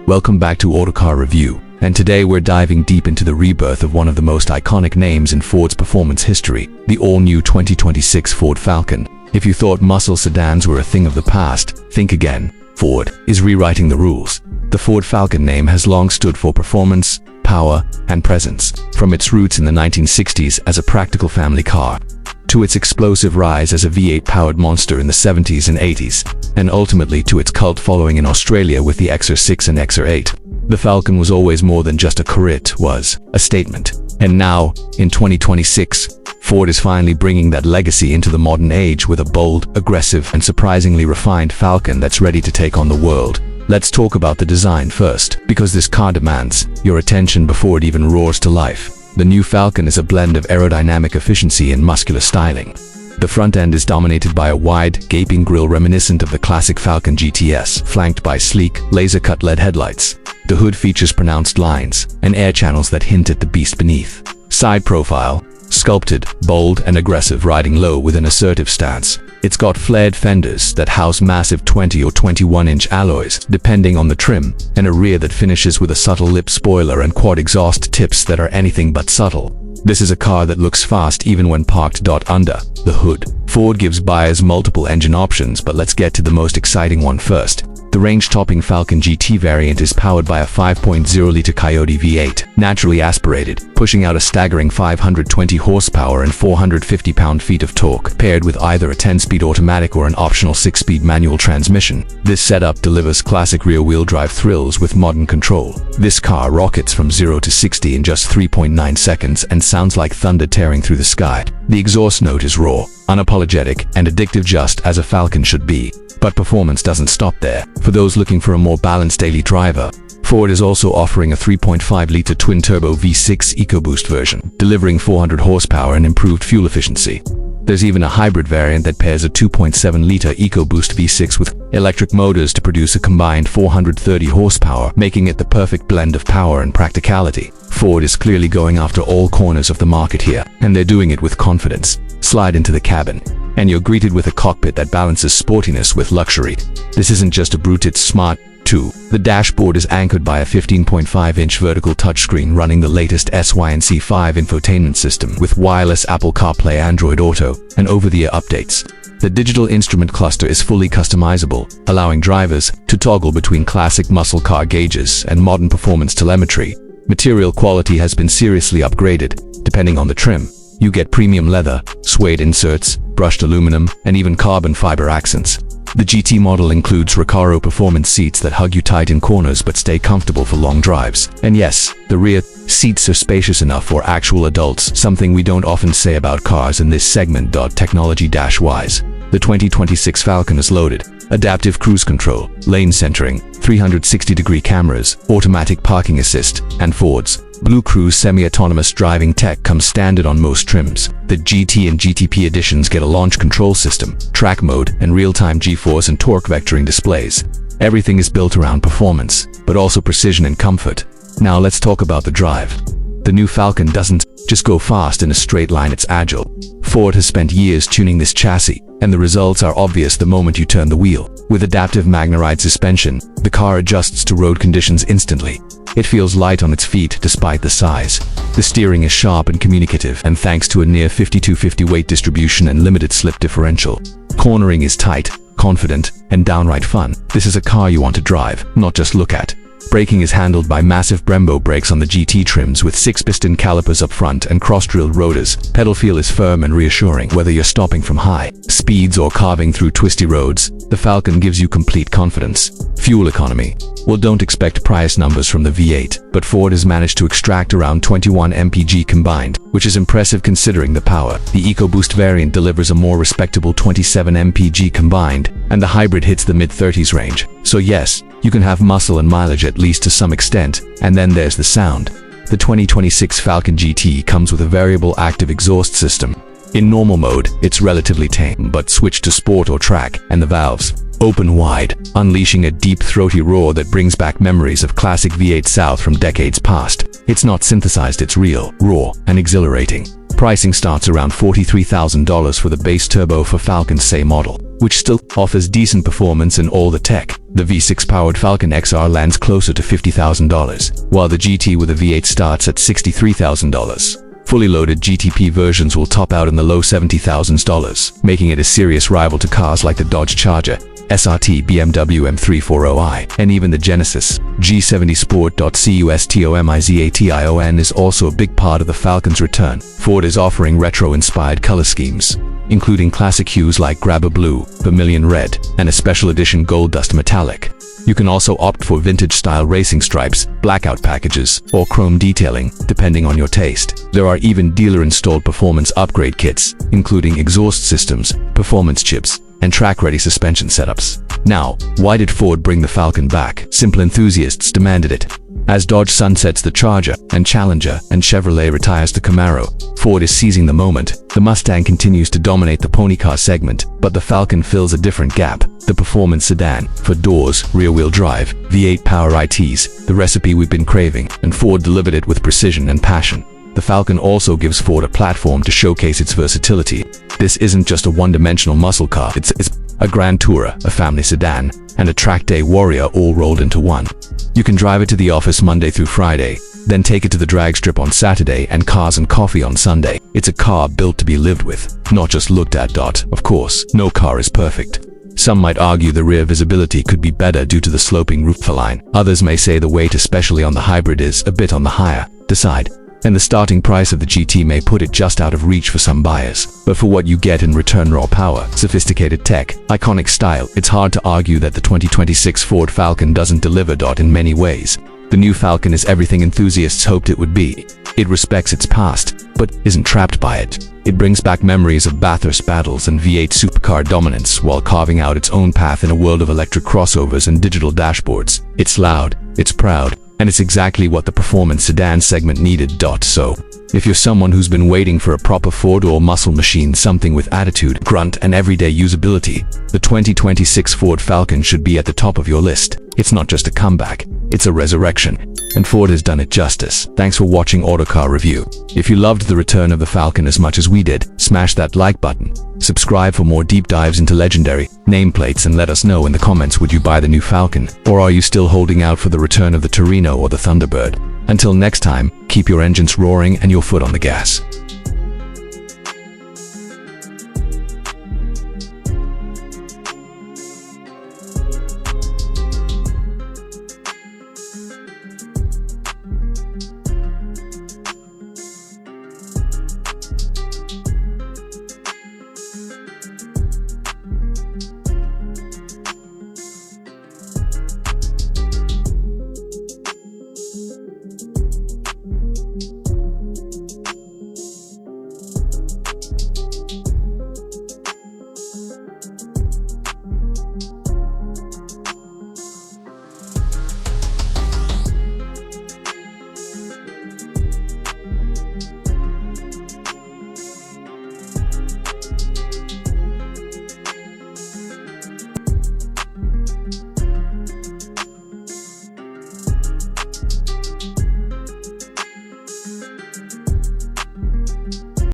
Welcome back to Autocar Review, and today we're diving deep into the rebirth of one of the most iconic names in Ford's performance history, the all-new 2026 Ford Falcon. If you thought muscle sedans were a thing of the past, think again. Ford is rewriting the rules. The Ford Falcon name has long stood for performance, power, and presence, from its roots in the 1960s as a practical family car, to its explosive rise as a V8-powered monster in the 70s and 80s, and ultimately to its cult following in Australia with the XR6 and XR8. The Falcon was always more than just a car, it was a statement. And now, in 2026, Ford is finally bringing that legacy into the modern age with a bold, aggressive, and surprisingly refined Falcon that's ready to take on the world. Let's talk about the design first, because this car demands your attention before it even roars to life. The new Falcon is a blend of aerodynamic efficiency and muscular styling. The front end is dominated by a wide, gaping grille reminiscent of the classic Falcon GTS, flanked by sleek, laser-cut LED headlights. The hood features pronounced lines and air channels that hint at the beast beneath. Side profile: sculpted, bold, and aggressive, riding low with an assertive stance. It's got flared fenders that house massive 20 or 21-inch alloys, depending on the trim, and a rear that finishes with a subtle lip spoiler and quad exhaust tips that are anything but subtle. This is a car that looks fast even when parked under the hood. Ford gives buyers multiple engine options, but let's get to the most exciting one first. The range-topping Falcon GT variant is powered by a 5.0-liter Coyote V8, naturally aspirated, pushing out a staggering 520 horsepower and 450 pound-feet of torque, paired with either a 10-speed automatic or an optional 6-speed manual transmission. This setup delivers classic rear-wheel drive thrills with modern control. This car rockets from 0 to 60 in just 3.9 seconds and sounds like thunder tearing through the sky. The exhaust note is raw, unapologetic, and addictive, just as a Falcon should be. But performance doesn't stop there. For those looking for a more balanced daily driver, Ford is also offering a 3.5-liter twin-turbo V6 EcoBoost version, delivering 400 horsepower and improved fuel efficiency. There's even a hybrid variant that pairs a 2.7-liter EcoBoost V6 with electric motors to produce a combined 430 horsepower, making it the perfect blend of power and practicality. Ford is clearly going after all corners of the market here, and they're doing it with confidence. Slide into the cabin, and you're greeted with a cockpit that balances sportiness with luxury. This isn't just a brute, it's smart, too. The dashboard is anchored by a 15.5-inch vertical touchscreen running the latest SYNC5 infotainment system with wireless Apple CarPlay, Android Auto, and over-the-air updates. The digital instrument cluster is fully customizable, allowing drivers to toggle between classic muscle car gauges and modern performance telemetry. Material quality has been seriously upgraded. Depending on the trim, you get premium leather, suede inserts, brushed aluminum, and even carbon fiber accents. The GT model includes Recaro performance seats that hug you tight in corners but stay comfortable for long drives. And yes, the rear seats are spacious enough for actual adults, something we don't often say about cars in this segment. Technology-wise, the 2026 Falcon is loaded. Adaptive cruise control, lane centering, 360-degree cameras, automatic parking assist, and Ford's Blue Cruise semi-autonomous driving tech comes standard on most trims. The GT and GTP editions get a launch control system, track mode, and real-time G-force and torque vectoring displays. Everything is built around performance, but also precision and comfort. Now let's talk about the drive. The new Falcon doesn't just go fast in a straight line, it's agile. Ford has spent years tuning this chassis, and the results are obvious the moment you turn the wheel. With adaptive MagneRide suspension, the car adjusts to road conditions instantly. It feels light on its feet despite the size. The steering is sharp and communicative, and thanks to a near 50-50 weight distribution and limited slip differential, cornering is tight, confident, and downright fun. This is a car you want to drive, not just look at. Braking is handled by massive Brembo brakes on the GT trims with 6-piston calipers up front and cross-drilled rotors. Pedal feel is firm and reassuring. Whether you're stopping from high speeds or carving through twisty roads, the Falcon gives you complete confidence. Fuel economy. Well, don't expect price numbers from the V8, but Ford has managed to extract around 21 mpg combined, which is impressive considering the power. The EcoBoost variant delivers a more respectable 27 mpg combined, and the hybrid hits the mid-30s range. So yes, you can have muscle and mileage at least to some extent, and then there's the sound. The 2026 Falcon GT comes with a variable active exhaust system. In normal mode, it's relatively tame, but switch to sport or track, and the valves open wide, unleashing a deep throaty roar that brings back memories of classic V8 South from decades past. It's not synthesized, it's real, raw, and exhilarating. Pricing starts around $43,000 for the base turbo for Falcon's same model, which still offers decent performance and all the tech. The V6-powered Falcon XR lands closer to $50,000, while the GT with a V8 starts at $63,000. Fully loaded GTP versions will top out in the low $70,000s, making it a serious rival to cars like the Dodge Charger, SRT, BMW M340i, and even the Genesis G70 Sport. Customization is also a big part of the Falcon's return. Ford is offering retro-inspired color schemes, including classic hues like Grabber Blue, Vermilion Red, and a special edition Gold Dust Metallic. You can also opt for vintage-style racing stripes, blackout packages, or chrome detailing, depending on your taste. There are even dealer-installed performance upgrade kits, including exhaust systems, performance chips, and track-ready suspension setups. Now, why did Ford bring the Falcon back? Simple enthusiasts demanded it. As Dodge sunsets the Charger and Challenger and Chevrolet retires the Camaro, Ford is seizing the moment. The Mustang continues to dominate the pony car segment, but the Falcon fills a different gap. The performance sedan, for doors, rear-wheel drive, V8 power ITs, the recipe we've been craving, and Ford delivered it with precision and passion. The Falcon also gives Ford a platform to showcase its versatility. This isn't just a one-dimensional muscle car, it's a grand tourer, a family sedan, and a track day warrior all rolled into one. You can drive it to the office Monday through Friday, then take it to the drag strip on Saturday and Cars and Coffee on Sunday. It's a car built to be lived with, not just looked at. Of course, no car is perfect. Some might argue the rear visibility could be better due to the sloping roof line. Others may say the weight, especially on the hybrid, is a bit on the higher side, and the starting price of the GT may put it just out of reach for some buyers. But for what you get in return, raw power, sophisticated tech, iconic style, it's hard to argue that the 2026 Ford Falcon doesn't deliver. In many ways, the new Falcon is everything enthusiasts hoped it would be. It respects its past, but isn't trapped by it. It brings back memories of Bathurst battles and V8 supercar dominance while carving out its own path in a world of electric crossovers and digital dashboards. It's loud, it's proud, and it's exactly what the performance sedan segment needed. So, if you're someone who's been waiting for a proper Ford or muscle machine, something with attitude, grunt, and everyday usability, the 2026 Ford Falcon should be at the top of your list. It's not just a comeback, it's a resurrection, and Ford has done it justice. Thanks for watching Autocar Review. If you loved the return of the Falcon as much as we did, smash that like button. Subscribe for more deep dives into legendary nameplates, and let us know in the comments, would you buy the new Falcon, or are you still holding out for the return of the Torino or the Thunderbird? Until next time, keep your engines roaring and your foot on the gas.